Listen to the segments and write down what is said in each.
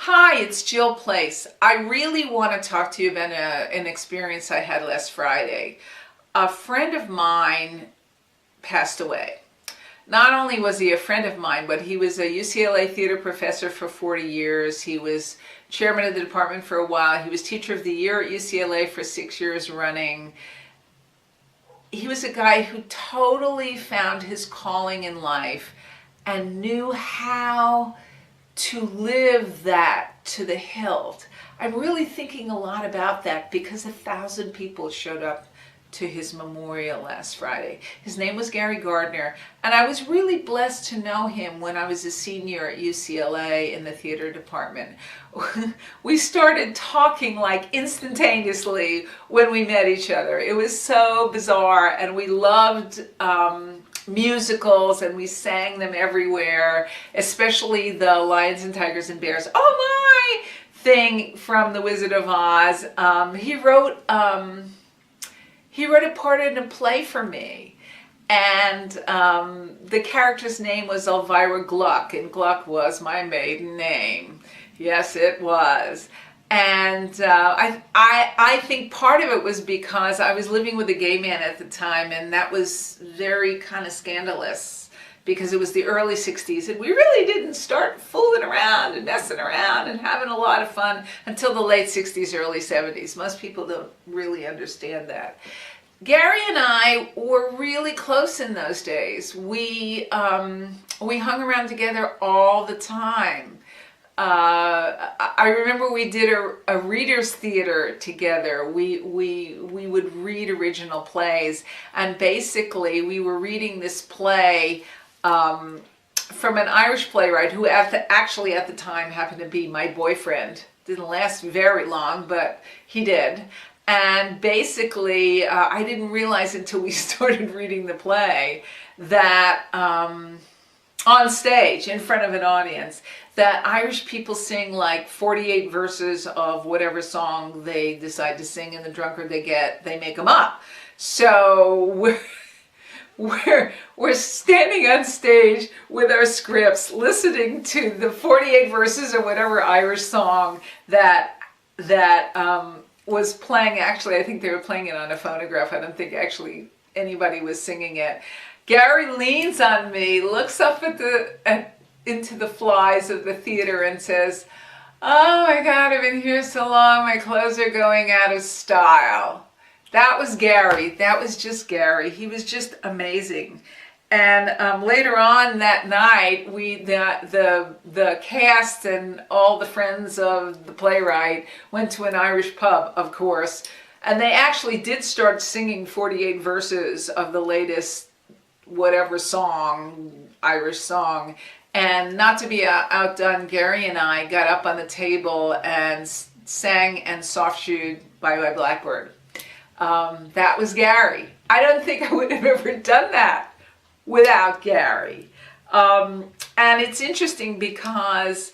Hi, it's Jill Place. I really want to talk to you about an experience I had last Friday. A friend of mine passed away. Not only was he a friend of mine, but he was a UCLA theater professor for 40 years. He was chairman of the department for a while. He was teacher of the year at UCLA for 6 years running. He was a guy who totally found his calling in life and knew how to live that to the hilt. I'm really thinking a lot about that because 1,000 people showed up to his memorial last Friday. His name was Gardner, and I was really blessed to know him when I was a senior at UCLA in the theater department. We started talking like instantaneously when we met each other. It was so bizarre, and we loved musicals, and we sang them everywhere, especially the Lions and Tigers and Bears. Oh my! Thing from The Wizard of Oz. He wrote a part in a play for me, and the character's name was Elvira Gluck, and Gluck was my maiden name. Yes, it was. And I think part of it was because I was living with a gay man at the time, and that was very kind of scandalous because it was the early 60s, and we really didn't start fooling around and messing around and having a lot of fun until the late 60s, early 70s. Most people don't really understand that. Gary and I were really close in those days. We hung around together all the time. I remember we did a reader's theater together. We would read original plays, and basically we were reading this play from an Irish playwright who actually at the time happened to be my boyfriend. Didn't last very long, but he did. And basically, I didn't realize until we started reading the play that on stage, in front of an audience, that Irish people sing like 48 verses of whatever song they decide to sing, and the drunker they get, they make them up. So we're standing on stage with our scripts, listening to the 48 verses of whatever Irish song that was playing. Actually, I think they were playing it on a phonograph. I don't think actually anybody was singing it. Gary leans on me, looks up into the flies of the theater and says, "Oh my God, I've been here so long, my clothes are going out of style." That was Gary. That was just Gary. He was just amazing. And later on that night, the cast and all the friends of the playwright went to an Irish pub, of course, and they actually did start singing 48 verses of the latest whatever song, Irish song. And not to be outdone, Gary and I got up on the table and sang and soft shoed Bye Bye Blackbird. That was Gary. I don't think I would have ever done that without Gary. And it's interesting because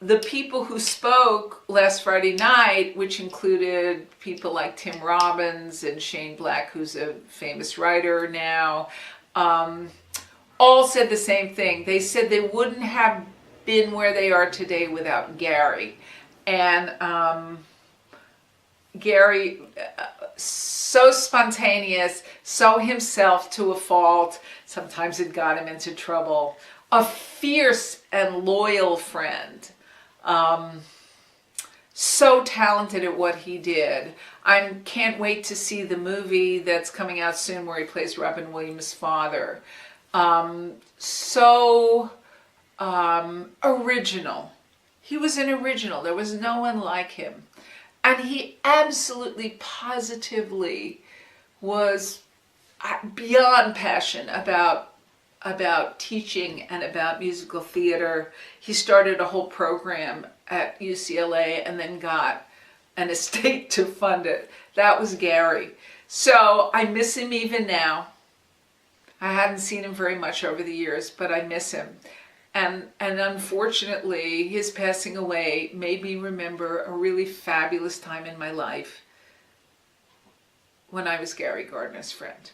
the people who spoke last Friday night, which included people like Tim Robbins and Shane Black, who's a famous writer now, all said the same thing. They said they wouldn't have been where they are today without Gary. And Gary, so spontaneous, so himself to a fault. Sometimes it got him into trouble. A fierce and loyal friend. So talented at what he did. I can't wait to see the movie that's coming out soon where he plays Robin Williams' father. Original. He was an original. There was no one like him. And he absolutely, positively was beyond passion about teaching and about musical theater. He started a whole program at UCLA and then got an estate to fund it. That was Gary. So I miss him even now. I hadn't seen him very much over the years, but I miss him. And unfortunately, his passing away made me remember a really fabulous time in my life when I was Gary Gardner's friend.